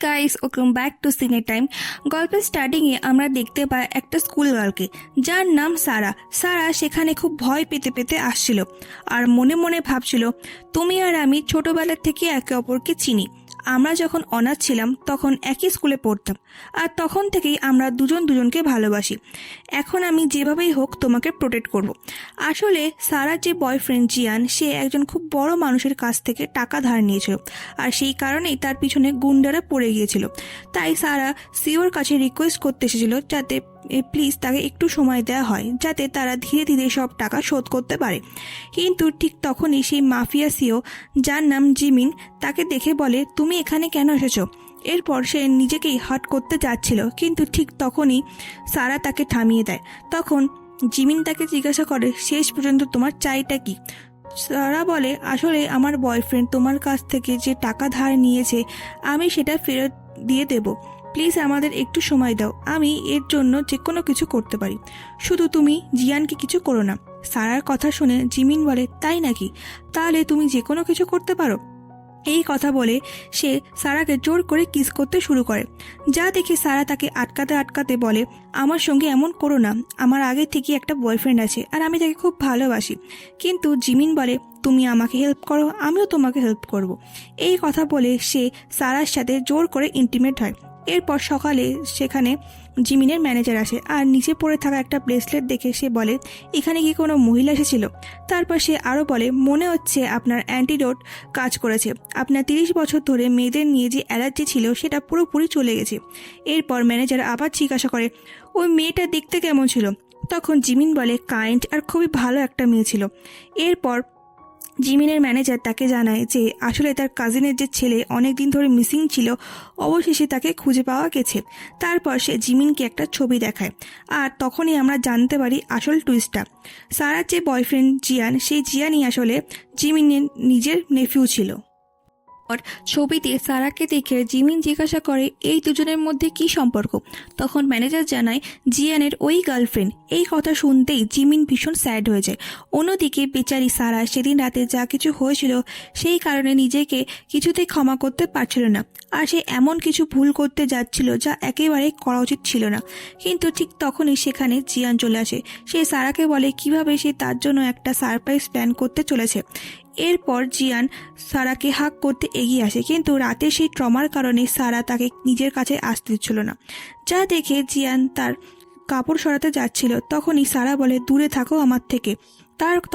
Guys, welcome back to সিনে time. গল্পের স্টার্টিংয়ে আমরা দেখতে পাই একটা স্কুল গার্লকে, যার নাম সারা। সারা সেখানে খুব ভয় পেতে পেতে আসছিল আর মনে মনে ভাবছিল, তুমি আর আমি ছোটবেলা থেকে একে অপরকে চিনি। আমরা যখন অনাথ ছিলাম তখন একই স্কুলে পড়তাম, আর তখন থেকেই আমরা দুজন দুজনকে ভালোবাসি। এখন আমি যেভাবেই হোক তোমাকে প্রোটেক্ট করব। আসলে সারার যে বয়ফ্রেন্ড জিয়ান, সে একজন খুব বড় মানুষের কাছ থেকে টাকা ধার নিয়েছিল, আর সেই কারণেই তার পিছনে গুন্ডারা পড়ে গিয়েছিল। তাই সারা সিওর কাছে রিকোয়েস্ট করতে এসেছিল যাতে প্লিজ তাকে একটু সময় দেওয়া হয়, যাতে তারা ধীরে ধীরে সব টাকা শোধ করতে পারে। কিন্তু ঠিক তখনই সেই মাফিয়া সিও, যার নাম জিমিন, তাকে দেখে বলে, তুমি এখানে কেন এসেছো? এরপর সে নিজেকেই হার্ট করতে যাচ্ছিল, কিন্তু ঠিক তখনই সারা তাকে থামিয়ে দেয়। তখন জিমিন তাকে জিজ্ঞাসা করে, শেষ পর্যন্ত তোমার চাইটা কি? সারা বলে, আসলে আমার বয়ফ্রেন্ড তোমার কাছ থেকে যে টাকা ধার নিয়েছে, আমি সেটা ফেরত দিয়ে দেব। প্লিজ আমাদের একটু সময় দাও, আমি এর জন্য যে কোনো কিছু করতে পারি, শুধু তুমি জিয়ানকে কিছু করো না। সারার কথা শুনে জিমিন বলে, তাই নাকি? তাহলে তুমি যে কোনো কিছু করতে পারো? এই কথা বলে সে সারাকে জোর করে কিস করতে শুরু করে, যা দেখে সারা তাকে আটকাতে আটকাতে বলে, আমার সঙ্গে এমন করো না, আমার আগে থেকে একটা বয়ফ্রেন্ড আছে আর আমি তাকে খুব ভালোবাসি। কিন্তু জিমিন বলে, তুমি আমাকে হেল্প করো, আমিও তোমাকে হেল্প করব। এই কথা বলে সে সারার সাথে জোর করে ইন্টিমেট হয়। এরপর সকালে সেখানে জিমিনের ম্যানেজার আসে আর নিচে পড়ে থাকা একটা ব্রেসলেট দেখে সে বলে, এখানে কি কোনো মহিলা এসেছিল? তারপর সে আরও বলে, মনে হচ্ছে আপনার অ্যান্টিডোট কাজ করেছে, আপনার 30 বছর ধরে মেয়েদের নিয়ে যে অ্যালার্জি ছিল সেটা পুরোপুরি চলে গেছে। এরপর ম্যানেজার আবার জিজ্ঞাসা করে, ওই মেয়েটা দেখতে কেমন ছিল? তখন জিমিন বলে, কাইন্ড আর খুবই ভালো একটা মেয়ে ছিল। এরপর জিমিনের ম্যানেজার তাকে জানায় যে আসলে তার কাজিনের যে ছেলে অনেক দিন ধরে মিসিং ছিল, অবশেষে তাকে খুঁজে পাওয়া গেছে। তারপর সে জিমিনকে একটা ছবি দেখায়, আর তখনই আমরা জানতে পারি আসল টুইস্টটা। সারার যে বয়ফ্রেন্ড জিয়ান, সেই জিয়ানই আসলে জিমিনের নিজের নেফিউ ছিল। ছবিতে সারাকে দেখে জিমিন জিজ্ঞাসা করে, এই দুজনের মধ্যে কি সম্পর্ক? তখন ম্যানেজার জানায়, জিয়ানের ওই গার্লফ্রেন্ড। এই কথা শুনতেই জিমিন ভীষণ স্যাড হয়ে যায়। অন্যদিকে বেচারি সারা সেদিন রাতে যা কিছু হয়েছিল সেই কারণে নিজেকে কিছুতেই ক্ষমা করতে পারছিল না, আর সে এমন কিছু ভুল করতে যাচ্ছিল যা একেবারেই করা উচিত ছিল না। কিন্তু ঠিক তখনই সেখানে জিয়ান চলে আসে। সে সারাকে বলে কিভাবে সে তার জন্য একটা সারপ্রাইজ প্ল্যান করতে চলেছে। এরপর জিয়ান সারাকে হাক করতে এগিয়ে আসে, কিন্তু রাতে সেই ট্রমার কারণে সারা তাকে নিজের কাছে আসতে দিচ্ছিল না। যা দেখে জিয়ান তার কাপড় সরাতে যাচ্ছিল, তখনই সারা বলে, দূরে থাকো আমার থেকে।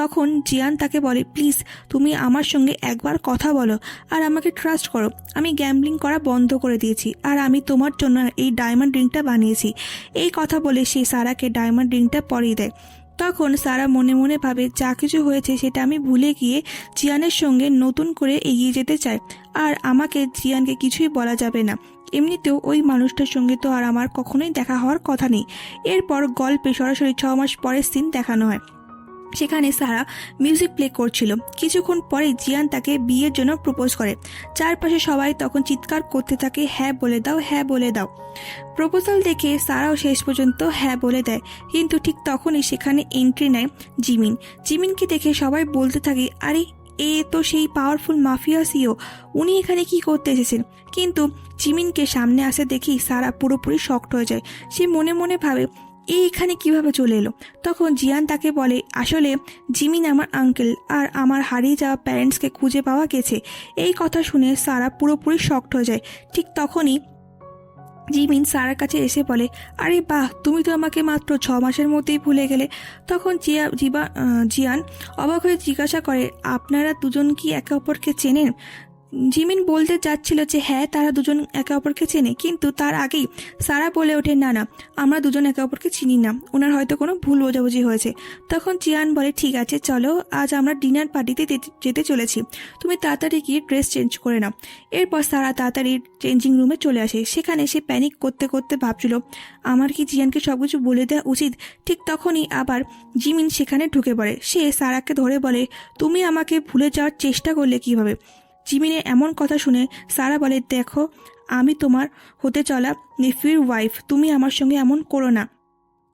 তখন জিয়ান তাকে বলে, প্লিজ তুমি আমার সঙ্গে একবার কথা বলো আর আমাকে ট্রাস্ট করো। আমি গ্যাম্বলিং করা বন্ধ করে দিয়েছি, আর আমি তোমার জন্য এই ডায়মন্ড রিংটা বানিয়েছি। এই কথা বলে সে সারাকে ডায়মন্ড রিংটা পরিয়ে দেয়। তখন সারা মনে মনে ভাবে, যা কিছু হয়েছে সেটা আমি ভুলে গিয়ে জিয়ানের সঙ্গে নতুন করে এগিয়ে যেতে চাই, আর আমাকে জিয়ানকে কিছুই বলা যাবে না। এমনিতেও ওই মানুষটার সঙ্গে তো আর আমার কখনোই দেখা হওয়ার কথা নেই। এরপর গল্পে সরাসরি 6 মাস পরের সিন দেখানো হয়। সেখানে সারা মিউজিক প্লে করছিল। কিছুক্ষণ পরে জিয়ান তাকে বিয়ের জন্য প্রপোজ করে। চারপাশে সবাই তখন চিৎকার করতে থাকে, হ্যাঁ বলে দাও, হ্যাঁ বলে দাও। প্রপোজাল দেখে সারাও শেষ পর্যন্ত হ্যাঁ বলে দেয়। কিন্তু ঠিক তখনই সেখানে এন্ট্রি নেয় জিমিন। জিমিনকে দেখে সবাই বলতে থাকে, আরে এ তো সেই পাওয়ারফুল মাফিয়া সিও, উনি এখানে কি করতে এসেছেন? কিন্তু জিমিনকে সামনে আসে দেখেই সারা পুরোপুরি শকড হয়ে যায়। সে মনে মনে ভাবে, এখানে কিভাবে চলে এলো? তখন জিয়ান তাকে বলে, আসলে জিমিন আমার আঙ্কেল, আর আমার হারিয়ে যাওয়া প্যারেন্টসকে খুঁজে পাওয়া গেছে। এই কথা শুনে সারা পুরোপুরি শকড হয়ে যায়। ঠিক তখনই জিমিন সারার কাছে এসে বলে, আরে বাহ, তুমি তো আমাকে মাত্র 6 মাসের মধ্যেই ভুলে গেলে। তখন জিয়ান অবাক হয়ে জিজ্ঞাসা করে, আপনারা দুজন কি একে অপরকে চেনেন? জিমিন বলতে যাচ্ছিল যে হ্যাঁ, তারা দুজন একে অপরকে চেনে, কিন্তু তার আগেই সারা বলে ওঠে, না না, আমরা দুজন একে অপরকে চিনি না, ওনার হয়তো কোনো ভুল বোঝাবুঝি হয়েছে। তখন জিয়ান বলে, ঠিক আছে চলো, আজ আমরা ডিনার পার্টিতে যেতে চলেছি, তুমি তাড়াতাড়ি গিয়ে ড্রেস চেঞ্জ করে নাও। এরপর সারা তাড়াতাড়ি চেঞ্জিং রুমে চলে আসে। সেখানে সে প্যানিক করতে করতে ভাবছিল, আমার কি জিয়ানকে সবকিছু বলে দেওয়া উচিত? ঠিক তখনই আবার জিমিন সেখানে ঢুকে পড়ে। সে সারাকে ধরে বলে, তুমি আমাকে ভুলে যাওয়ার চেষ্টা করলে কিভাবে? জিমিনের এমন কথা শুনে সারা বলে, দেখো, আমি তোমার হতে চলা নেফিউর ওয়াইফ, তুমি আমার সঙ্গে এমন করো না।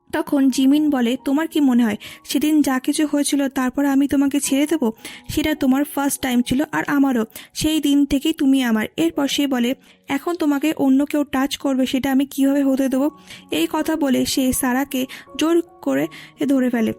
তখন জিমিন বলে, তোমার কি মনে হয় সেদিন যা কিছু হয়েছিল তারপর আমি তোমাকে ছেড়ে দেবো? সেটা তোমার ফার্স্ট টাইম ছিল, আর আমারও। সেই দিন থেকেই তুমি আমার। এরপর সে বলে, এখন তোমাকে অন্য কেউ টাচ করবে সেটা আমি কিভাবে হতে দেবো? এই কথা বলে সে সারাকে জোর করে ধরে ফেলে।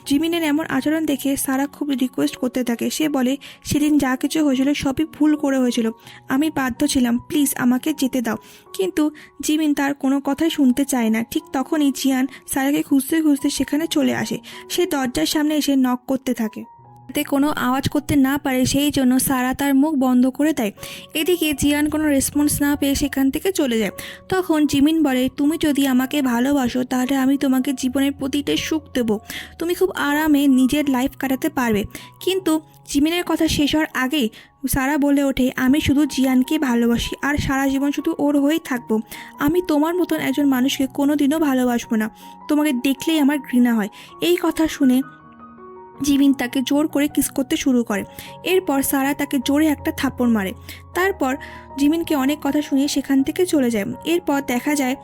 জিমিনের এমন আচরণ দেখে সারা খুব রিকোয়েস্ট করতে থাকে। সে বলে, সেদিন যা কিছু হয়েছিল সবই ভুল করে হয়েছিল, আমি বাধ্য ছিলাম, প্লিজ আমাকে যেতে দাও। কিন্তু জিমিন তার কোনো কথাই শুনতে চায় না। ঠিক তখনই জিয়ান সারাকে খুঁজতে খুঁজতে সেখানে চলে আসে। সে দরজার সামনে এসে নক করতে থাকে, যাতে কোনো আওয়াজ করতে না পারে সেই জন্য সারা তার মুখ বন্ধ করে দেয়। এদিকে জিয়ান কোনো রেসপন্স না পেয়ে সেখান থেকে চলে যায়। তখন জিমিন বলে, তুমি যদি আমাকে ভালোবাসো তাহলে আমি তোমাকে জীবনের প্রতিটা সুখ দেব, তুমি খুব আরামে নিজের লাইফ কাটাতে পারবে। কিন্তু জিমিনের কথা শেষ হওয়ার আগেই সারা বলে ওঠে, আমি শুধু জিয়ানকে ভালোবাসি আর সারা জীবন শুধু ওর হয়েই থাকবো। আমি তোমার মতন একজন মানুষকে কোনোদিনও ভালোবাসবো না, তোমাকে দেখলেই আমার ঘৃণা হয়। এই কথা শুনে জিমিন তাকে জোর করে কিস করতে শুরু করে। এরপর সারা তাকে জোরে একটা থাপ্পড় মারে। তারপর জিমিনকে অনেক কথা শুনিয়ে সেখান থেকে চলে যায়। এরপর দেখা যায়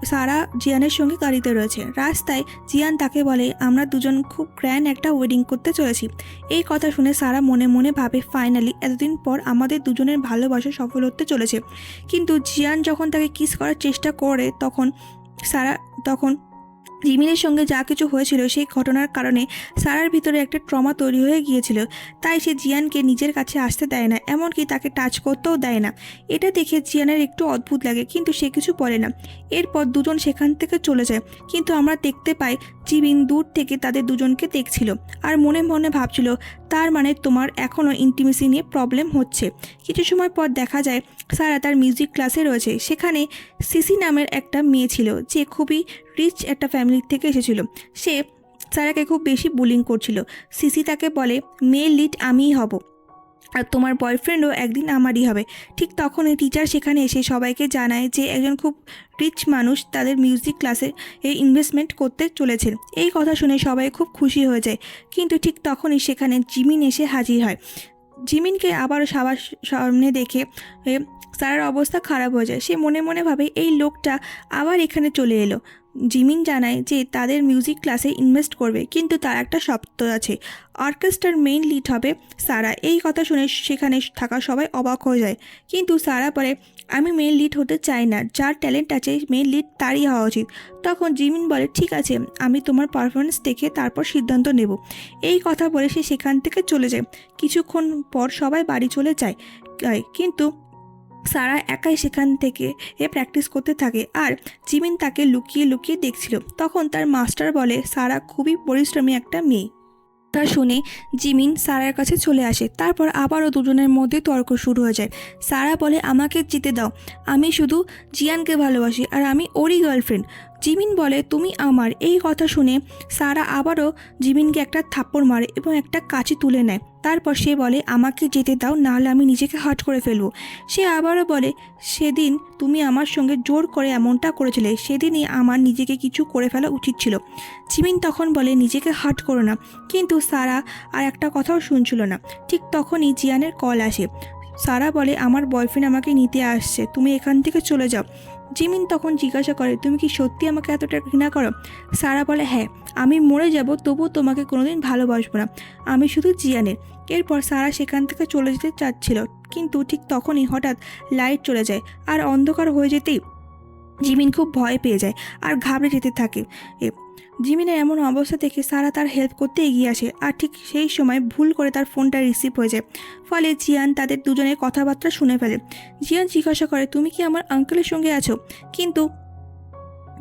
সারা জিয়ানের সঙ্গে গাড়িতে রয়েছে। রাস্তায় জিয়ান তাকে বলে, আমরা দুজন খুব গ্র্যান্ড একটা ওয়েডিং করতে চলেছি। এই কথা শুনে সারা মনে মনে ভাবে, ফাইনালি এতদিন পর আমাদের দুজনের ভালোবাসা সফল হতে চলেছে। কিন্তু জিয়ান যখন তাকে কিস করার চেষ্টা করে তখন জিমিনের সঙ্গে যা কিছু হয়েছিল সেই ঘটনার কারণে সারার ভিতরে একটা ট্রমা তৈরি হয়ে গিয়েছিল। তাই সে জিয়ানকে নিজের কাছে আসতে দেয় না, এমনকি তাকে টাচ করতেও দেয় না। এটা দেখে জিয়ানের একটু অদ্ভুত লাগে, কিন্তু সে কিছু বলে না। এরপর দুজন সেখান থেকে চলে যায়। কিন্তু আমরা দেখতে পাই জিমিন দূর থেকে তাদের দুজনকে দেখছিল আর মনে মনে ভাবছিল, তার মানে তোমার এখনও ইন্টিমেসি নিয়ে প্রবলেম হচ্ছে। কিছু সময় পর দেখা যায় সারা তার মিউজিক ক্লাসে রয়েছে। সেখানে সিসি নামের একটা মেয়ে ছিল, যে খুবই রিচ একটা ফ্যামিলির থেকে এসেছিল। সে সারাকে খুব বেশি বুলিং করছিল। সিসি তাকে বলে, মেয়ে লিড আমিই হব আর তোমার বয়ফ্রেন্ডও একদিন আমারই হবে। ঠিক তখনই টিচার সেখানে এসে সবাইকে জানায় যে একজন খুব রিচ মানুষ তাদের মিউজিক ক্লাসে ইনভেস্টমেন্ট করতে চলেছেন। এই কথা শুনে সবাই খুব খুশি হয়ে যায়। কিন্তু ঠিক তখনই সেখানে জিমিন এসে হাজির হয়। জিমিনকে আবার সবার সামনে দেখে সারার অবস্থা খারাপ হয়ে যায়। সে মনে মনে ভাবে, এই লোকটা আবার এখানে চলে এলো। জিমিন জানায় যে তাদের মিউজিক ক্লাসে ইনভেস্ট করবে, কিন্তু তার একটা শর্ত আছে, অর্কেস্ট্রার মেইন লিড হবে সারা। এই কথা শুনে সেখানে থাকা সবাই অবাক হয়ে যায়। কিন্তু সারা বলে, আমি মেইন লিড হতে চাই না, যার ট্যালেন্ট আছে মেইন লিড তারই হওয়া উচিত। তখন জিমিন বলে, ঠিক আছে, আমি তোমার পারফরমেন্স দেখে তারপর সিদ্ধান্ত নেব। এই কথা বলে সে সেখান থেকে চলে যায়। কিছুক্ষণ পর সবাই বাড়ি চলে যায়, কিন্তু সারা একাই সেখান থেকে প্র্যাকটিস করতে থাকে আর জিমিন তাকে লুকিয়ে লুকিয়ে দেখছিল। তখন তার মাস্টার বলে, সারা খুবই পরিশ্রমী একটা মেয়ে। তা শুনে জিমিন সারার কাছে চলে আসে। তারপর আবারও দুজনের মধ্যে তর্ক শুরু হয়ে যায়। সারা বলে, আমাকে যেতে দাও, আমি শুধু জিয়ানকে ভালোবাসি আর আমি ওরই গার্লফ্রেন্ড। জিমিন বলে, তুমি আমার। এই কথা শুনে সারা আবারও জিমিনকে একটা থাপ্পড় মারে এবং একটা কাঁচি তুলে নেয়। তারপর সে বলে, আমাকে যেতে দাও, নাহলে আমি নিজেকে হার্ট করে ফেলবো। সে আবারও বলে, সেদিন তুমি আমার সঙ্গে জোর করে এমনটা করেছিলে, সেদিনই আমার নিজেকে কিছু করে ফেলা উচিত ছিল। জিমিন তখন বলে, নিজেকে হার্ট করো না। কিন্তু সারা আর একটা কথাও শুনছিল না। ঠিক তখনই জিয়ানের কল আসে। সারা বলে, আমার বয়ফ্রেন্ড আমাকে নিতে আসছে, তুমি এখান থেকে চলে যাও। জিমিন তখন জিজ্ঞাসা করে, তুমি কি সত্যি আমাকে এতটা ঘৃণা করো? সারা বলে, হ্যাঁ, আমি মরে যাব তবুও তোমাকে কোনোদিন ভালোবাসবো না, আমি শুধু জিয়ানের। এরপর সারা সেখান থেকে চলে যেতে চাচ্ছিল, কিন্তু ঠিক তখনই হঠাৎ লাইট চলে যায় আর অন্ধকার হয়ে যেতেই জিমিন খুব ভয় পেয়ে যায় আর ঘাবড়ে যেতে থাকে। জিমিনের এমন অবস্থা দেখে সারা তার হেল্প করতে এগিয়ে আসে আর ঠিক সেই সময় ভুল করে তার ফোনটা রিসিভ হয়ে যায়। ফলে জিয়ান তাদের দুজনের কথাবার্তা শুনে ফেলে। জিয়ান জিজ্ঞাসা করে, তুমি কি আমার আঙ্কেলের সঙ্গে আছো? কিন্তু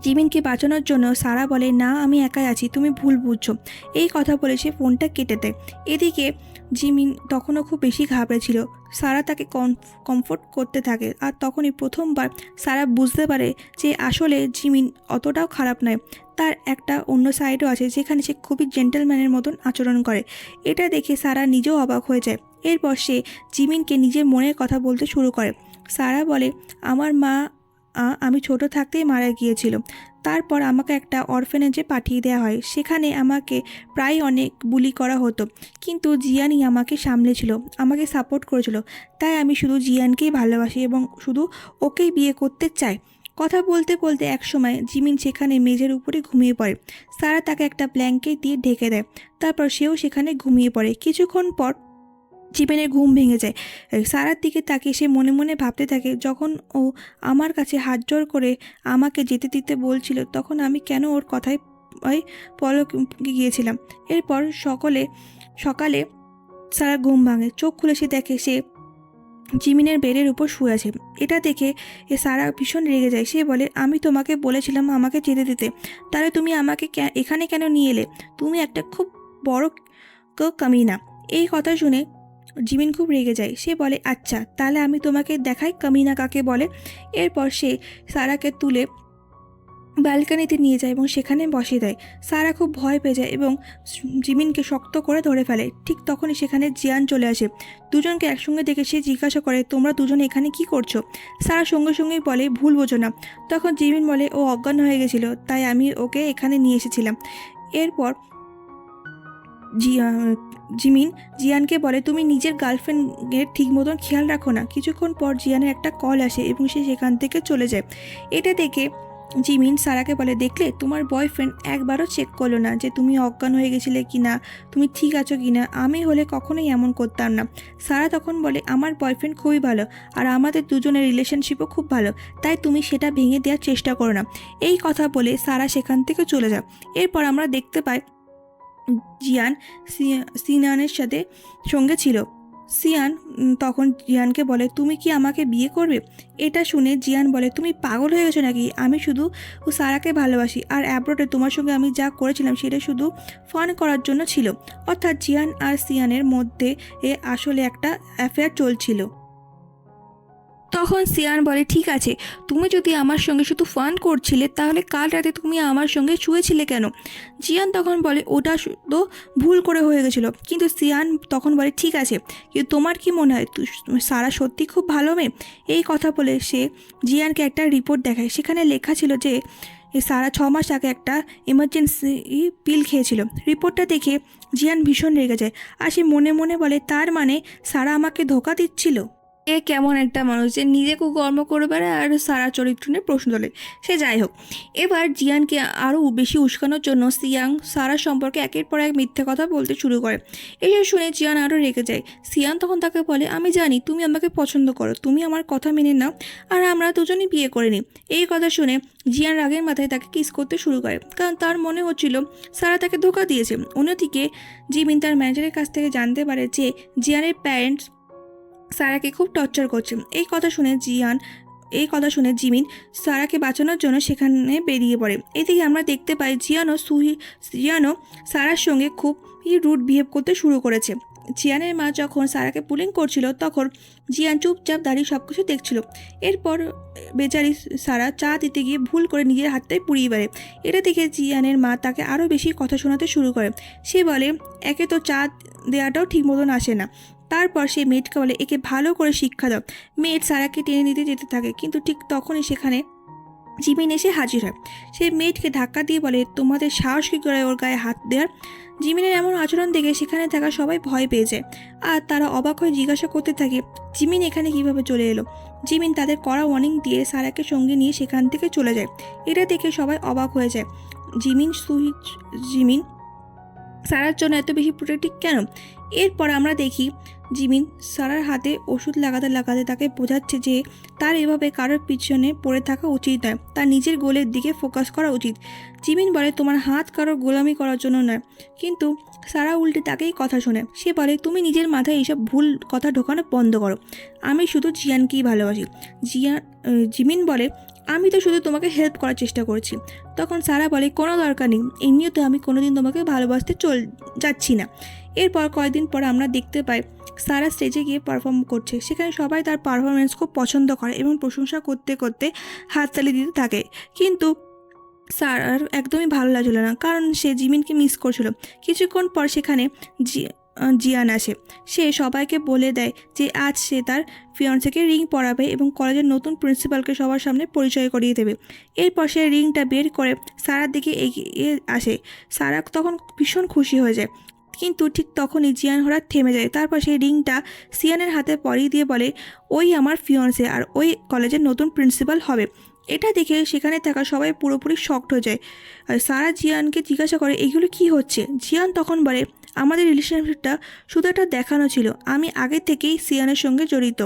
জিমিনকে বাঁচানোর জন্য সারা বলে, না, আমি একাই আছি, তুমি ভুল বুঝছো। এই কথা বলে সে ফোনটা কেটে দেয়। এদিকে জিমিন তখনও খুব বেশি ঘাবড়েছিল। সারা তাকে কমফোর্ট করতে থাকে আর তখনই প্রথমবার সারা বুঝতে পারে যে আসলে জিমিন অতটাও খারাপ নয়, তার একটা অন্য সাইডও আছে যেখানে সে খুবই জেন্টলম্যানের মতন আচরণ করে। এটা দেখে সারা নিজেও অবাক হয়ে যায়। এরপর সে জিমিনকে নিজের মনের কথা বলতে শুরু করে। সারা বলে, আমার মা আমি ছোট থাকতেই মারা গিয়েছিল। তারপর আমাকে একটা অরফেনেজে পাঠিয়ে দেওয়া হয়। সেখানে আমাকে প্রায় অনেক বুলি করা হতো, কিন্তু জিয়ানই আমাকে সামলেছিল, আমাকে সাপোর্ট করেছিল। তাই আমি শুধু জিয়ানকেই ভালোবাসি এবং শুধু ওকেই বিয়ে করতে চাই। কথা বলতে বলতে একসময় জিমিন সেখানে মেঝের উপরে ঘুমিয়ে পড়ে। সারা তাকে একটা ব্ল্যাঙ্কেট দিয়ে ঢেকে দেয়। তারপর সেও সেখানে ঘুমিয়ে পড়ে। কিছুক্ষণ পর জিমিনের ঘুম ভেঙে যায়। সারার দিকে তাকিয়ে সে মনে মনে ভাবতে থাকে, যখন ও আমার কাছে হাত জোড় করে আমাকে যেতে দিতে বলছিল তখন আমি কেন ওর কথায় পলক গিয়েছিলাম। এরপর সকালে সারা ঘুম ভাঙে। চোখ খুলে সে দেখে সে জিমিনের বেডের উপর শুয়ে আছে। এটা দেখে সারা ভীষণ রেগে যায়। সে বলে, আমি তোমাকে বলেছিলাম আমাকে যেতে দিতে, তাহলে তুমি আমাকে এখানে কেন নিয়ে এলে? তুমি একটা খুব বড় কামিনা। এই কথা শুনে জিমিন খুব রেগে যায়। সে বলে, আচ্ছা তাহলে আমি তোমাকে দেখাই কামিনা কাকে বলে। এরপর সে সারাকে তুলে ব্যালকনিতে নিয়ে যায় এবং সেখানে বসিয়ে দেয়। সারা খুব ভয় পেয়ে যায় এবং জিমিনকে শক্ত করে ধরে ফেলে। ঠিক তখনই সেখানে জিয়ান চলে আসে। দুজনকে একসঙ্গে দেখে সে জিজ্ঞাসা করে, তোমরা দুজনে এখানে কি করছো? সারা সঙ্গে সঙ্গেই বলে, ভুল বোঝো না। তখন জিমিন বলে, ও অজ্ঞান হয়ে গেছিল, তাই আমি ওকে এখানে নিয়ে এসেছিলাম। এরপর জিমিন জিয়ানকে বলে, তুমি নিজের গার্লফ্রেন্ডের ঠিক মতন খেয়াল রাখো না। কিছুক্ষণ পর জিয়ানের একটা কল আসে এবং সে সেখান থেকে চলে যায়। এটা দেখে জিমিন সারাকে বলে, দেখলে তোমার বয়ফ্রেন্ড একবারও চেক করলো না যে তুমি অজ্ঞান হয়ে গেছিলে কি না, তুমি ঠিক আছো কি না। আমি হলে কখনোই এমন করতাম না। সারা তখন বলে, আমার বয়ফ্রেন্ড খুবই ভালো আর আমাদের দুজনের রিলেশনশিপও খুব ভালো, তাই তুমি সেটা ভেঙে দেওয়ার চেষ্টা করো না। এই কথা বলে সারা সেখান থেকে চলে যায়। এরপর আমরা দেখতে পাই জিয়ান সিয়ানের সঙ্গে ছিল। সিয়ান তখন জিয়ানকে বলে, তুমি কি আমাকে বিয়ে করবে? এটা শুনে জিয়ান বলে, তুমি পাগল হয়ে গেছো নাকি? আমি শুধু সারাকে ভালোবাসি আর অ্যাব্রোডে তোমার সঙ্গে আমি যা করেছিলাম সেটা শুধু ফান করার জন্য ছিল। অর্থাৎ জিয়ান আর সিয়ানের মধ্যে আসলে একটা অ্যাফেয়ার চলছিল। তখন সিয়ান বলে, ঠিক আছে, তুমি যদি আমার সঙ্গে শুধু ফান করছিলে তাহলে কাল রাতে তুমি আমার সঙ্গে শুয়েছিলে কেন? জিয়ান তখন বলে, ওটা শুধু ভুল করে হয়ে গেছিলো। কিন্তু সিয়ান তখন বলে, ঠিক আছে, কিন্তু তোমার কি মনে হয় সারা সত্যি খুব ভালো মেয়ে? এই কথা বলে সে জিয়ানকে একটা রিপোর্ট দেখায়। সেখানে লেখা ছিল যে সারা 6 মাস আগে একটা এমার্জেন্সি পিল খেয়েছিল। রিপোর্টটা দেখে জিয়ান ভীষণ রেগে যায় আর সে মনে মনে বলে, তার মানে সারা আমাকে ধোঁকা দিচ্ছিল। এ কেমন একটা মানুষ যে নিজে কুকর্ম করে বেড়ায় আর সারা চরিত্র নিয়ে প্রশ্ন তোলে। সে যাই হোক, এবার জিয়ানকে আরও বেশি উস্কানোর জন্য সিয়াং সারা সম্পর্কে একের পর এক মিথ্যে কথা বলতে শুরু করে। এইসব শুনে জিয়ান আরও রেগে যায়। সিয়াং তখন তাকে বলে, আমি জানি তুমি আমাকে পছন্দ করো, তুমি আমার কথা মেনে নাও আর আমরা দুজনেই বিয়ে করে নিই। এই কথা শুনে জিয়ান রাগের মাথায় তাকে কিস করতে শুরু করে, কারণ তার মনে হচ্ছিল সারা তাকে ধোঁকা দিয়েছে। অন্যদিকে জিমিন তার ম্যানেজারের কাছ থেকে জানতে পারে যে জিয়ানের প্যারেন্টস সারাকে খুব টর্চার করছে। এই কথা শুনে জিমিন সারাকে বাঁচানোর জন্য সেখানে বেরিয়ে পড়ে। এদিকে আমরা দেখতে পাই জিয়ানও সারার সঙ্গে খুব রুড বিহেভ করতে শুরু করেছে। জিয়ানের মা যখন সারাকে পুলিং করছিল তখন জিয়ান চুপচাপ দাঁড়িয়ে সব কিছু দেখছিল। এরপর বেচারি সারা চা দিতে গিয়ে ভুল করে নিজের হাতটাই পুড়িয়ে বেড়ে। এটা দেখে জিয়ানের মা তাকে আরও বেশি কথা শোনাতে শুরু করে। সে বলে, একে তো চা দেওয়াটাও ঠিক মতন আসে না। তারপর সে মেয়েটকে বলে, একে ভালো করে শিক্ষা দাও। মেয়েট সারাকে টেনে নিতে যেতে থাকে, কিন্তু ঠিক তখনই সেখানে জিমিন এসে হাজির হয়। সে মেয়েটকে ধাক্কা দিয়ে বলে, তোমাদের সাহস কী করে ওর গায়ে হাত দেওয়ার? জিমিনের এমন আচরণ দেখে সেখানে থাকা সবাই ভয় পেয়ে যায় আর তারা অবাক হয়ে জিজ্ঞাসা করতে থাকে, জিমিন এখানে কিভাবে চলে এলো? জিমিন তাদের কড়া ওয়ার্নিং দিয়ে সারাকে সঙ্গে নিয়ে সেখান থেকে চলে যায়। এটা দেখে সবাই অবাক হয়ে যায়। জিমিন সারার জন্য এত বেশি প্রোটেক্টিভ কেন? এরপর আমরা দেখি জিমিন সারার হাতে ওষুধ লাগাতে লাগাতে তাকে বোঝাচ্ছে যে তার এভাবে কারোর পিছনে পড়ে থাকা উচিত নয়, তার নিজের গোলের দিকে ফোকাস করা উচিত। জিমিন বলে, তোমার হাত কারোর গোলামি করার জন্য নয়। কিন্তু সারা উল্টে তাকেই কথা শোনে। সে বলে, তুমি নিজের মাথায় এইসব ভুল কথা ঢোকানো বন্ধ করো। আমি শুধু জিয়ানকেই ভালোবাসি। জিমিন বলে, আমি তো শুধু তোমাকে হেল্প করার চেষ্টা করছি। তখন সারা বলে, কোনো দরকার নেই, এমনিও তো আমি কোনোদিন তোমাকে ভালোবাসতে যাচ্ছি না। এরপর কয়েকদিন পর আমরা দেখতে পাই সারা স্টেজে গিয়ে পারফর্ম করছে। সেখানে সবাই তার পারফরমেন্স খুব পছন্দ করে এবং প্রশংসা করতে করতে হাততালি দিতে থাকে। কিন্তু সারার একদমই ভালো লাগছিল না, কারণ সে জিমিনকে মিস করছিল। কিছুক্ষণ পর সেখানে জিয়ান আসে। সে সবাইকে বলে দেয় যে আজ সে তার ফিয়ন্সেকে রিং পরাবে এবং কলেজের নতুন প্রিন্সিপালকে সবার সামনে পরিচয় করিয়ে দেবে। এরপর সে রিংটা বের করে সারার দিকে এগিয়ে আসে। সারা তখন ভীষণ খুশি হয়ে যায়, কিন্তু ঠিক তখনই জিয়ান হঠাৎ থেমে যায়। তারপর সেই রিংটা সিয়ানের হাতে পরিয়ে দিয়ে বলে, ওই আমার ফিয়ন্সে আর ওই কলেজের নতুন প্রিন্সিপাল হবে। এটা দেখে সেখানে থাকা সবাই পুরোপুরি শকড হয়ে যায়। আর সারা জিয়ানকে জিজ্ঞাসা করে, এগুলো কি হচ্ছে? জিয়ান তখন বলে, আমাদের রিলেশনশিপটা শুধু একটা দেখানো ছিল, আমি আগে থেকেই সিয়ানের সঙ্গে জড়িত।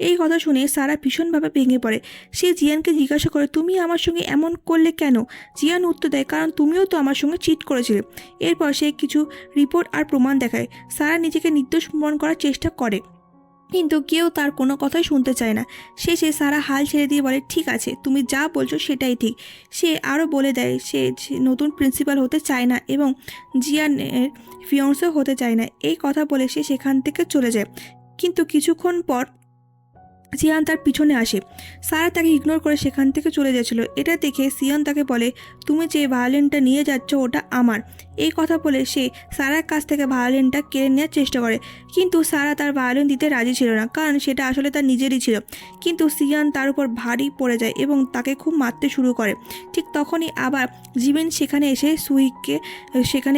এই কথা শুনে সারা ভীষণভাবে ভেঙে পড়ে। সে জিয়ানকে জিজ্ঞাসা করে, তুমি আমার সঙ্গে এমন করলে কেন? জিয়ান উত্তর দেয়, কারণ তুমিও তো আমার সঙ্গে চিট করেছিলে। এরপর সে কিছু রিপোর্ট আর প্রমাণ দেখায়। সারা নিজেকে নির্দোষ প্রমাণ করার চেষ্টা করে, কিন্তু কেউ তার কোনো কথাই শুনতে চায় না। শেষে সারা হাল ছেড়ে দিয়ে বলে, ঠিক আছে, তুমি যা বলছো সেটাই ঠিক। সে আরও বলে দেয় সে নতুন প্রিন্সিপাল হতে চায় না এবং জিয়ানের ফিয়ন্সও হতে চায় না। এই কথা বলে সে সেখান থেকে চলে যায়। কিন্তু কিছুক্ষণ পর সিয়ান তার পিছনে আসে। সারা তাকে ইগনোর করে সেখান থেকে চলে যাচ্ছিল। এটা দেখে সিয়ান তাকে বলে, তুমি যে ভায়োলিনটা নিয়ে যাচ্ছ ওটা আমার। এই কথা বলে সে সারার কাছ থেকে ভায়োলিনটা কেড়ে নেওয়ার চেষ্টা করে, কিন্তু সারা তার ভায়োলিন দিতে রাজি ছিল না, কারণ সেটা আসলে তার নিজেরই ছিল। কিন্তু সিয়ান তার উপর ভারী পড়ে যায় এবং তাকে খুব মারতে শুরু করে। ঠিক তখনই আবার জিমিন সেখানে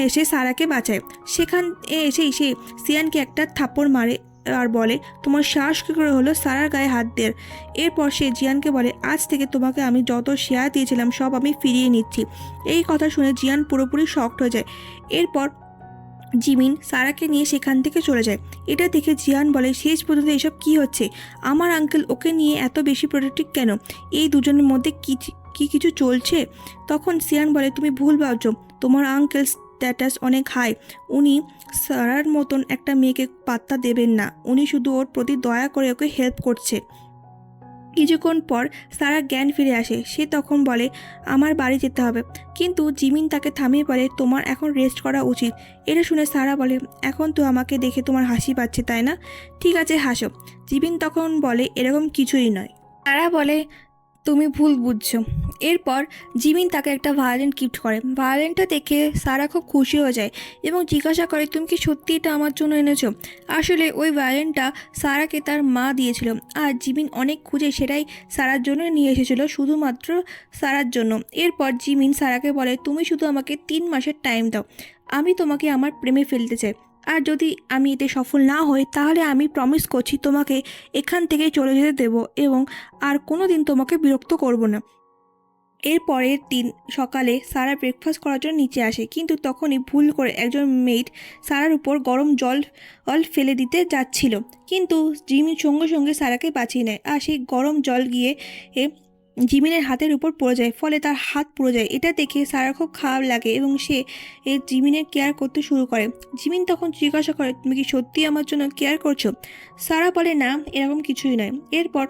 এসে সারাকে বাঁচায়। সেখানে এসেই সে সিয়ানকে একটা থাপ্পড় মারে আর বলে, তোমার সাহস কী করে হলো সারার গায়ে হাত দেওয়ার? এরপর সে জিয়ানকে বলে, আজ থেকে তোমাকে আমি যত শেয়ার দিয়েছিলাম সব আমি ফিরিয়ে নিচ্ছি। এই কথা শুনে জিয়ান পুরোপুরি শকড হয়ে যায়। এরপর জিমিন সারাকে নিয়ে সেখান থেকে চলে যায়। এটা দেখে জিয়ান বলে, শেষ পর্যন্ত এসব কি হচ্ছে? আমার আঙ্কেল ওকে নিয়ে এত বেশি প্রোটেক্টিভ কেন? এই দুজনের মধ্যে কি কিছু চলছে? তখন সিয়ান বলে, তুমি ভুল ভাবছো, তোমার আঙ্কেল স্ট্যাটাস অনেক হাই। উনি সারার মতন একটা মেয়েকে পাত্তা দেবেন না, উনি শুধু ওর প্রতি দয়া করে ওকে হেল্প করছে। কিছুক্ষণ পর সারা জ্ঞান ফিরে আসে। সে তখন বলে, আমার বাড়ি যেতে হবে। কিন্তু জিমিন তাকে থামিয়ে বলে, তোমার এখন রেস্ট করা উচিত। এটা শুনে সারা বলে, এখন তো আমাকে দেখে তোমার হাসি পাচ্ছে তাই না? ঠিক আছে, হাসো। জিমিন তখন বলে, এরকম কিছুই নয়। সারা বলে, তুমি ভুল বুঝছো। এরপর জিমিন তাকে একটা ভায়োলিন গিফট করে। ভায়োলিনটা দেখে সারা খুব খুশি হয়ে যায় এবং জিজ্ঞাসা করে, তুমি কি সত্যি এটা আমার জন্য এনেছো? আসলে ওই ভায়োলিনটা সারাকে তার মা দিয়েছিল, আর জিমিন অনেক খুঁজে সেটাই সারার জন্য নিয়ে এসেছিল, শুধুমাত্র সারার জন্য। এরপর জিমিন সারাকে বলে, তুমি শুধু আমাকে 3 মাসের টাইম দাও, আমি তোমাকে আমার প্রেমে ফেলতে চাই। আর যদি আমি এতে সফল না হই তাহলে আমি প্রমিস করছি তোমাকে এখান থেকে চলে যেতে দেবো এবং আর কোনো দিন তোমাকে বিরক্ত করব না। এর পরের দিন সকালে সারা ব্রেকফাস্ট করার জন্য নিচে আসে, কিন্তু তখনই ভুল করে একজন মেয়েড সারার উপর গরম জল ফেলে দিতে যাচ্ছিল। কিন্তু জিমিন সঙ্গে সঙ্গে সারাকে বাঁচিয়ে নেয়, আর সেই গরম জল গিয়ে জিমিনের হাতের উপর পড়ে যায়, ফলে তার হাত পুড়ে যায়। এটা দেখে সারার খুব খারাপ লাগে এবং সে জিমিনের কেয়ার করতে শুরু করে। জিমিন তখন জিজ্ঞাসা করে, তুমি কি সত্যি আমার জন্য কেয়ার করছো? সারা বলে, না, এরকম কিছুই নয়। এরপর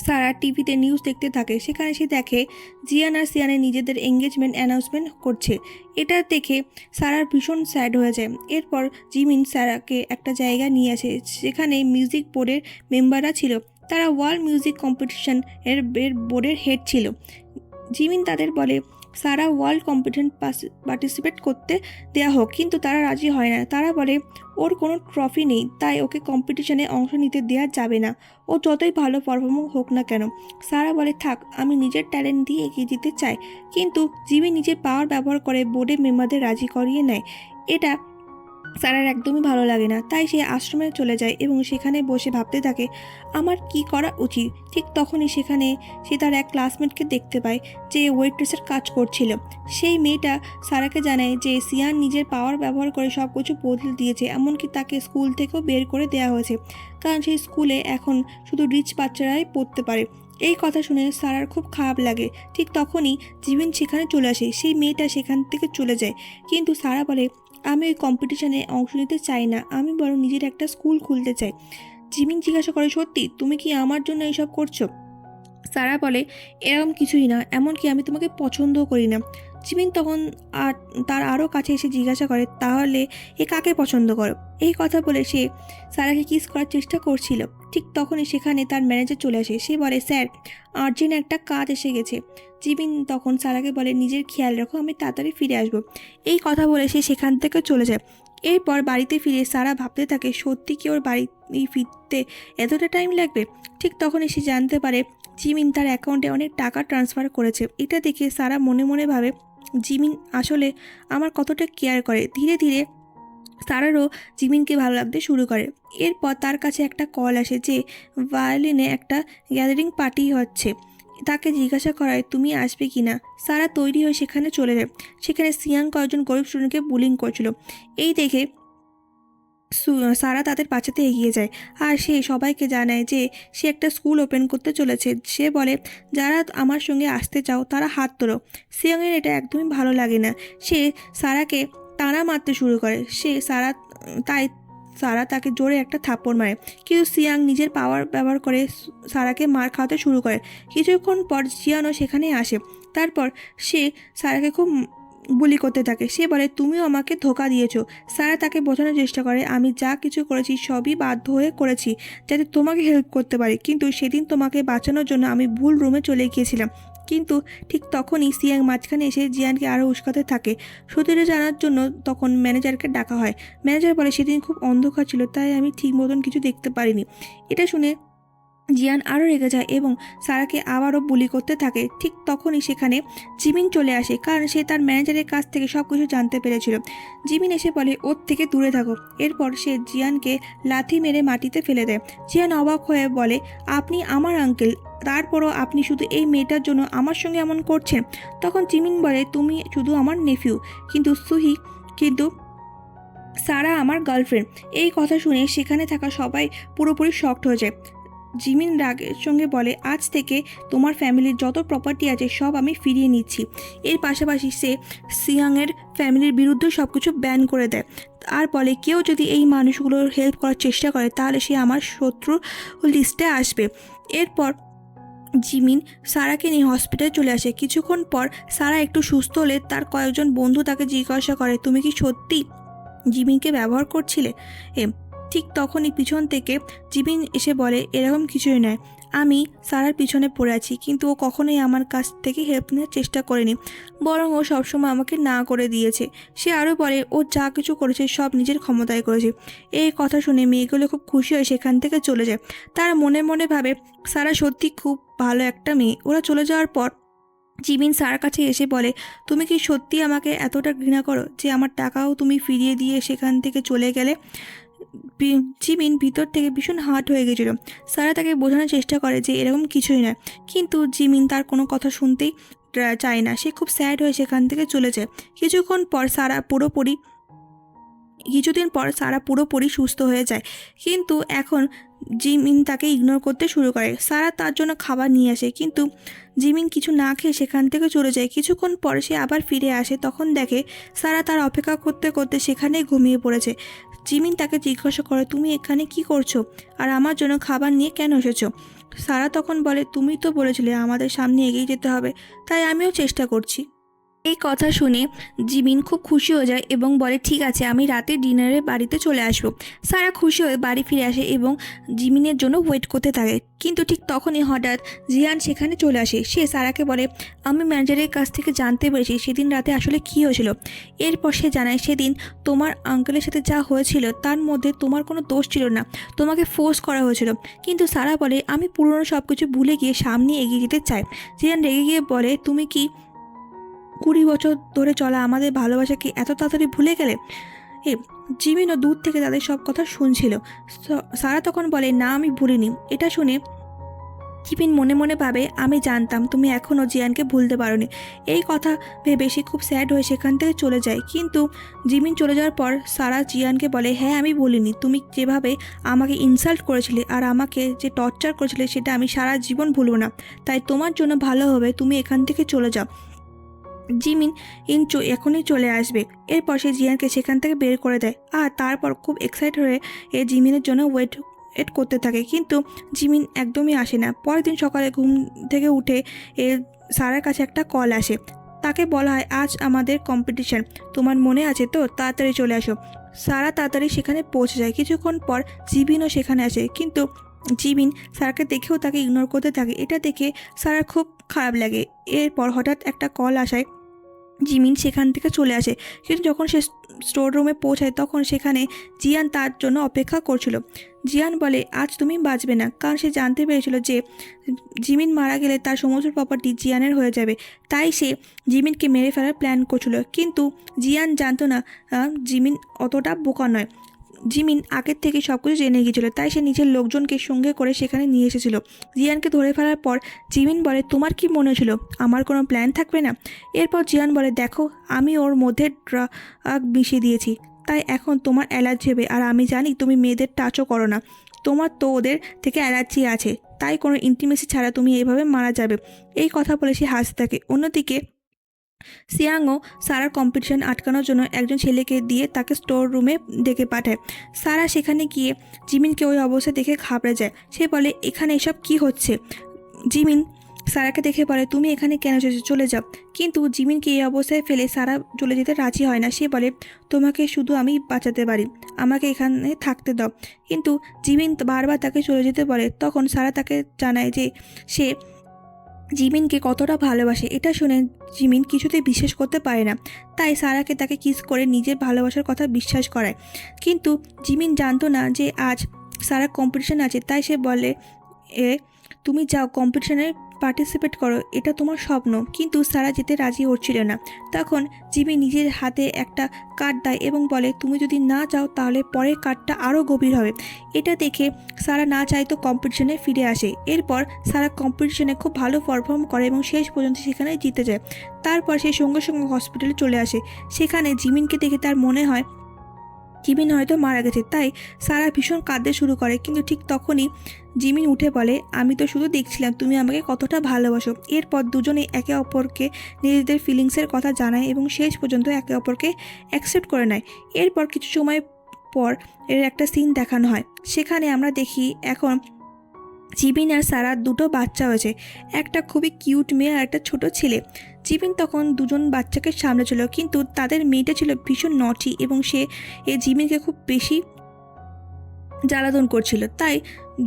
সারা টিভিতে নিউজ দেখতে থাকে। সেখানে সে দেখে জিয়ান আর সিয়ানের নিজেদের এঙ্গেজমেন্ট অ্যানাউন্সমেন্ট করছে। এটা দেখে সারার ভীষণ স্যাড হয়ে যায়। এরপর জিমিন সারাকে একটা জায়গা নিয়ে আসে, সেখানে মিউজিক বোর্ডের মেম্বাররা ছিল। তারা ওয়ার্ল্ড মিউজিক কম্পিটিশন বোর্ডের হেড ছিল। জিমিন তাদের বলে সারা ওয়ার্ল্ড কম্পিটিশন পার্টিসিপেট করতে দেয়া হোক, কিন্তু তারা রাজি হয় না। তারা বলে ওর কোনো ট্রফি নেই, তাই ওকে কম্পিটিশনে অংশ নিতে দেওয়া যাবে না, ও যতই ভালো পারফর্ম হোক না কেন। সারা বলে, থাক, আমি নিজের ট্যালেন্ট দিয়ে এগিয়ে যেতে চাই। কিন্তু জিমি নিজের পাওয়ার ব্যবহার করে বোর্ডের মেম্বারদের রাজি করিয়ে নেয়। এটা সারার একদমই ভালো লাগে না, তাই সে আশ্রমে চলে যায় এবং সেখানে বসে ভাবতে থাকে আমার কি করা উচিত। ঠিক তখনই সেখানে সে তার এক ক্লাসমেটকে দেখতে পায় যে ওয়েট্রেসের কাজ করছিল। সেই মেয়েটা সারাকে জানায় যে সিয়ান নিজের পাওয়ার ব্যবহার করে সব কিছু বদলে দিয়েছে, এমনকি তাকে স্কুল থেকেও বের করে দেওয়া হয়েছে, কারণ সেই স্কুলে এখন শুধু রিচ বাচ্চারাই পড়তে পারে। এই কথা শুনে সারার খুব খারাপ লাগে। ঠিক তখনই জিমিন সেখানে চলে আসে। সেই মেয়েটা সেখান থেকে চলে যায়, কিন্তু সারা বলে, আমি ওই কম্পিটিশনে অংশ নিতে চাই না, আমি বরং নিজের একটা স্কুল খুলতে চাই। জিমিন জিজ্ঞাসা করে, সত্যি তুমি কি আমার জন্য এইসব করছো? সারা বলে, এরকম কিছুই না, এমনকি আমি তোমাকে পছন্দও করি না। জিমিন তখন আর তার আরও কাছে এসে জিজ্ঞাসা করে, তাহলে এ কাকে পছন্দ করো? এই কথা বলে সে সারাকে কিস করার চেষ্টা করছিল। ঠিক তখনই সেখানে তার ম্যানেজার চলে আসে। সে বলে, স্যার, আর্জেন্ট একটা কাজ এসে গেছে। জিমিন তখন সারাকে বলে, নিজের খেয়াল রাখো, আমি তাড়াতাড়ি ফিরে আসবো। এই কথা বলে সে সেখান থেকে চলে যায়। এরপর বাড়িতে ফিরে সারা ভাবতে থাকে, সত্যি কি ওর বাড়ি ফিরতে এতটা টাইম লাগবে? ঠিক তখনই সে জানতে পারে জিমিন তার অ্যাকাউন্টে অনেক টাকা ট্রান্সফার করেছে। এটা দেখে সারা মনে মনে ভাবে, জিমিন আসলে আমার কতটা কেয়ার করে। ধীরে ধীরে সারারও জিমিনকে ভালো লাগতে শুরু করে। এরপর তার কাছে একটা কল আসে যে ভায়োলিনে একটা গ্যাদারিং পার্টি হচ্ছে। তাকে জিজ্ঞাসা করায়, তুমি আসবে কি না? সারা তৈরি হয়ে সেখানে চলে যায়। সেখানে সিয়াং কয়েকজন গরিব স্টুডেন্টকে বুলিং করছিল। এই দেখে সারা তাদের বাঁচাতে এগিয়ে যায় আর সে সবাইকে জানায় যে সে একটা স্কুল ওপেন করতে চলেছে। সে বলে, যারা আমার সঙ্গে আসতে চাও তারা হাত তোলো। সিয়াংয়ের এটা একদমই ভালো লাগে না। সে সারাকে টানা মারতে শুরু করে। তাই সারা তাকে জোরে একটা থাপ্পড় মারে, কিন্তু সিয়াং নিজের পাওয়ার ব্যবহার করে সারাকে মার খাওয়াতে শুরু করে। কিছুক্ষণ পর জিয়ানও সেখানে আসে। তারপর সে সারাকে খুব বুলি করতে থাকে। সে বলে, তুমিও আমাকে ধোকা দিয়েছো। সারা তাকে বোঝানোর চেষ্টা করে, আমি যা কিছু করেছি সবই বাধ্য হয়ে করেছি যাতে তোমাকে হেল্প করতে পারি, কিন্তু সেদিন তোমাকে বাঁচানোর জন্য আমি ভুল রুমে চলে গিয়েছিলাম। কিন্তু ঠিক তখনই সিয়াং মাঝখানে এসে জিয়ানকে আরও উস্কাতে থাকে। সত্যিটা জানার জন্য তখন ম্যানেজারকে ডাকা হয়। ম্যানেজার বলে, সেদিন খুব অন্ধকার ছিল তাই আমি ঠিক মতন কিছু দেখতে পারিনি। এটা শুনে জিয়ান আরও রেগে যায় এবং সারাকে আবারও বুলি করতে থাকে। ঠিক তখনই সেখানে জিমিন চলে আসে, কারণ সে তার ম্যানেজারের কাছ থেকে সব কিছু জানতে পেরেছিল। জিমিন এসে বলে, ওর থেকে দূরে থাকো। এরপর সে জিয়ানকে লাথি মেরে মাটিতে ফেলে দেয়। জিয়ান অবাক হয়ে বলে, আপনি আমার আঙ্কেল, তারপরও আপনি শুধু এই মেয়েটার জন্য আমার সঙ্গে এমন করছেন। তখন জিমিন বলে, তুমি শুধু আমার নেফিউ, কিন্তু সারা আমার গার্লফ্রেন্ড। এই কথা শুনে সেখানে থাকা সবাই পুরোপুরি শকড হয়ে যায়। জিমিন রাগের সঙ্গে বলে, আজ থেকে তোমার ফ্যামিলির যত প্রপার্টি আছে সব আমি ফিরিয়ে নিচ্ছি। এর পাশাপাশি সে সিয়াংয়ের ফ্যামিলির বিরুদ্ধে সব কিছু ব্যান করে দেয় আর বলে, কেউ যদি এই মানুষগুলোর হেল্প করার চেষ্টা করে তাহলে সে আমার শত্রু লিস্টে আসবে। এরপর জিমিন সারাকে নিয়ে হসপিটালে চলে আসে। কিছুক্ষণ পর সারা একটু সুস্থ হলে তার কয়েকজন বন্ধু তাকে জিজ্ঞাসা করে, তুমি কি সত্যি জিমিনকে ব্যবহার করছিলে? ঠিক তখনই পিছন থেকে জিমিন এসে বলে, এরকম কিছুই নয়, আমি সারার পিছনে পড়ে আছি, কিন্তু ও কখনোই আমার কাছ থেকে হেল্প নেওয়ার চেষ্টা করেনি, বরং ও সবসময় আমাকে না করে দিয়েছে। সে আরও বলে, ও যা কিছু করেছে সব নিজের ক্ষমতায় করেছে। এই কথা শুনে মেয়েগুলো খুব খুশি হয়ে সেখান থেকে চলে যায়। তারা মনে মনে ভাবে, সারা সত্যি খুব ভালো একটা মেয়ে। ওরা চলে যাওয়ার পর জিমিন সারার কাছে এসে বলে, তুমি কি সত্যি আমাকে এতটা ঘৃণা করো যে আমার টাকাও তুমি ফিরিয়ে দিয়ে সেখান থেকে চলে গেলে? জিমিন ভিতর থেকে ভীষণ হার্ট হয়ে গেছিল। সারা তাকে বোঝানোর চেষ্টা করে যে এরকম কিছুই নয়, কিন্তু জিমিন তার কোনো কথা শুনতেই চায় না। সে খুব স্যাড হয়ে সেখান থেকে চলে যায়। কিছুদিন পর সারা পুরোপুরি সুস্থ হয়ে যায়, কিন্তু এখন জিমিন তাকে ইগনোর করতে শুরু করে। সারা তার জন্য খাবার নিয়ে আসে, কিন্তু জিমিন কিছু না খেয়ে সেখান থেকে চলে যায়। কিছুক্ষণ পর সে আবার ফিরে আসে, তখন দেখে সারা তার অপেক্ষা করতে করতে সেখানেই ঘুমিয়ে পড়েছে। জিমিন তাকে জিজ্ঞাসা করে, তুমি এখানে কি করছো আর আমার জন্য খাবার নিয়ে কেন এসেছো? সারা তখন বলে, তুমি তো বলেছিলে আমাদের সামনে এগিয়ে যেতে হবে, তাই আমিও চেষ্টা করছি। এই কথা শুনে জিমিন খুব খুশি হয়ে যায় এবং বলে, ঠিক আছে, আমি রাতে ডিনারে বাড়িতে চলে আসবো। সারা খুশি হয়ে বাড়ি ফিরে আসে এবং জিমিনের জন্য ওয়েট করতে থাকে। কিন্তু ঠিক তখনই হঠাৎ জিয়ান সেখানে চলে আসে। সে সারাকে বলে, আমি ম্যানেজারের কাছ থেকে জানতে পেরেছি সেদিন রাতে আসলে কী হয়েছিল। এরপর সে জানায়, সেদিন তোমার আঙ্কেলের সাথে যা হয়েছিল তার মধ্যে তোমার কোনো দোষ ছিল না, তোমাকে ফোর্স করা হয়েছিল। কিন্তু সারা বলে, আমি পুরনো সব কিছু ভুলে গিয়ে সামনে এগিয়ে যেতে চাই। জিয়ান রেগে গিয়ে বলে, তুমি কি 20 বছর ধরে চলা আমাদের ভালোবাসাকে এত তাড়াতাড়ি ভুলে গেলে? জিমিনও দূর থেকে তাদের সব কথা শুনছিল। সারা তখন বলে, না, আমি ভুলিনি। এটা শুনে জিমিন মনে মনে ভাবে, আমি জানতাম তুমি এখনও জিয়ানকে ভুলতে পারোনি। এই কথা ভেবে সে খুব স্যাড হয়ে সেখান থেকে চলে যায়। কিন্তু জিমিন চলে যাওয়ার পর সারা জিয়ানকে বলে, হ্যাঁ, আমি বলিনি, তুমি যেভাবে আমাকে ইনসাল্ট করেছিলে আর আমাকে যে টর্চার করেছিলে সেটা আমি সারা জীবন ভুলব না। তাই তোমার জন্য ভালো হবে তুমি এখান থেকে চলে যাও। জিমিন এখনই চলে আসবে। এরপর সে জিয়ানকে সেখান থেকে বের করে দেয় আর তারপর খুব এক্সাইট হয়ে জিমিনের জন্য ওয়েট করতে থাকে, কিন্তু জিমিন একদমই আসে না। পরের দিন সকালে ঘুম থেকে উঠে সারার কাছে একটা কল আসে। তাকে বলা হয়, আজ আমাদের কম্পিটিশন, তোমার মনে আছে তো, তাড়াতাড়ি চলে আসো। সারা তাড়াতাড়ি সেখানে পৌঁছে যায়। কিছুক্ষণ পর জিমিনও সেখানে আসে, কিন্তু জিমিন সারাকে দেখেও তাকে ইগনোর করতে থাকে। এটা দেখে সারার খুব খারাপ লাগে। এরপর হঠাৎ একটা কল আসায় জিমিন সেখান থেকে চলে আসে, কিন্তু যখন সে স্টোর রুমে পৌঁছায় তখন সেখানে জিয়ান তার জন্য অপেক্ষা করছিল। জিয়ান বলে, আজ তুমি বাঁচবে না, কারণ সে জানতে পেরেছিল যে জিমিন মারা গেলে তার সমস্ত প্রপার্টি জিয়ানের হয়ে যাবে। তাই সে জিমিনকে মেরে ফেলার প্ল্যান করছিল, কিন্তু জিয়ান জানতো না জিমিন অতটা বোকা নয়। জিমিন আগের থেকে সব কিছু জেনে গিয়েছিল, তাই সে নিজের লোকজনকে সঙ্গে করে সেখানে নিয়ে এসেছিল। জিয়ানকে ধরে ফেলার পর জিমিন বলে, তোমার কি মনে ছিল আমার কোনো প্ল্যান থাকবে না? এরপর জিয়ান বলে, দেখো, আমি ওর মধ্যে ড্রাগ মিশিয়ে দিয়েছি, তাই এখন তোমার অ্যালার্জি হবে, আর আমি জানি তুমি মেয়েদের টাচও করো না, তোমার তো ওদের থেকে অ্যালার্জি আছে, তাই কোনো ইন্টিমেসি ছাড়া তুমি এইভাবে মারা যাবে। এই কথা বলে সে হাসতে থাকে। অন্যদিকে সিয়াংও সারার কম্পিটিশন আটকানোর জন্য একজন ছেলেকে দিয়ে তাকে স্টোর রুমে ডেকে পাঠায়। সারা সেখানে গিয়ে জিমিনকে ওই অবস্থা দেখে ঘাবড়ে যায়। সে বলে, এখানে এসব কি হচ্ছে? জিমিন সারাকে দেখে বলে, তুমি এখানে কেন এসেছো, চলে যাও। কিন্তু জিমিনকে এই অবস্থায় ফেলে সারা চলে যেতে রাজি হয় না। সে বলে, তোমাকে শুধু আমি বাঁচাতে পারি, আমাকে এখানে থাকতে দাও। কিন্তু জিমিন বারবার তাকে চলে যেতে বলে। তখন সারা তাকে জানায় যে সে জিমিনকে কতটা ভালোবাসে। এটা শুনে জিমিন কিছুতেই বিশ্বাস করতে পারে না, তাই সারাকে তাকে কিস করে নিজের ভালোবাসার কথা বিশ্বাস করায়। কিন্তু জিমিন জানতো না যে আজ সারা কম্পিটিশন আছে, তাই সে বলে, তুমি যাও কম্পিটিশনে পার্টিসিপেট করো, এটা তোমার স্বপ্ন। কিন্তু সারা যেতে রাজি হচ্ছিল না। তখন জিমি নিজের হাতে একটা কার্ড দেয় এবং বলে, তুমি যদি না যাও তাহলে পরের কার্ডটা আরও গভীর হবে। এটা দেখে সারা না চাইতো কম্পিটিশনে ফিরে আসে। এরপর সারা কম্পিটিশনে খুব ভালো পারফর্ম করে এবং শেষ পর্যন্ত সেখানে জিতে যায়। তারপর সে সঙ্গে সঙ্গে হসপিটালে চলে আসে। সেখানে জিমিনকে দেখে তার মনে হয় জিমিন হয়তো মারা গেছে, তাই সারা ভীষণ কাঁদতে শুরু করে। কিন্তু ঠিক তখনই জিমিন উঠে বলে, আমি তো শুধু দেখছিলাম তুমি আমাকে কতটা ভালোবাসো। এরপর দুজনে একে অপরকে নিজেদের ফিলিংসের কথা জানায় এবং শেষ পর্যন্ত একে অপরকে অ্যাকসেপ্ট করে নেয়। এরপর কিছু সময় পর এর একটা সিন দেখানো হয়। সেখানে আমরা দেখি এখন জিবিন আর সারার দুটো বাচ্চা হয়েছে, একটা খুবই কিউট মেয়ে আর একটা ছোট ছেলে। জিবিন তখন দুজন বাচ্চাকে সামলেছিল, কিন্তু তাদের মেয়েটা ছিল ভীষণ নটি এবং সে জিমিনকে খুব বেশি জ্বালাতন করছিল। তাই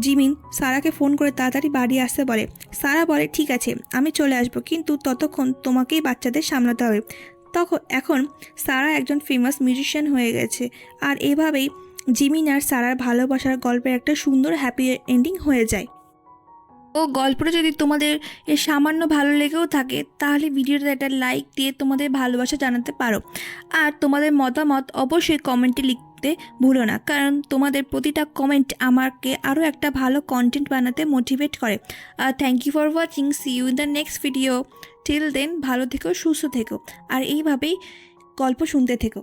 জিমিন সারাকে ফোন করে তাড়াতাড়ি বাড়ি আসতে বলে। সারা বলে, ঠিক আছে আমি চলে আসবো, কিন্তু ততক্ষণ তোমাকেই বাচ্চাদের সামলাতে হবে। এখন সারা একজন ফেমাস মিউজিশিয়ান হয়ে গেছে। আর এভাবেই জিমিন আর সারার ভালোবাসার গল্পের একটা সুন্দর হ্যাপি এন্ডিং হয়ে যায়। ও গল্পটা যদি তোমাদের সামান্য ভালো লেগেও থাকে, তাহলে ভিডিওটা একটা লাইক দিয়ে তোমাদের ভালোবাসা জানাতে পারো। আর তোমাদের মতামত অবশ্যই কমেন্টে লিখতে ভুলো না, কারণ তোমাদের প্রতিটা কমেন্ট আমাকে আরও একটা ভালো কন্টেন্ট বানাতে মোটিভেট করে। Thank you for watching, see you in the next video. Till then ভালো থেকো, সুস্থ থেকো, আর এইভাবেই গল্প শুনতে থেকো।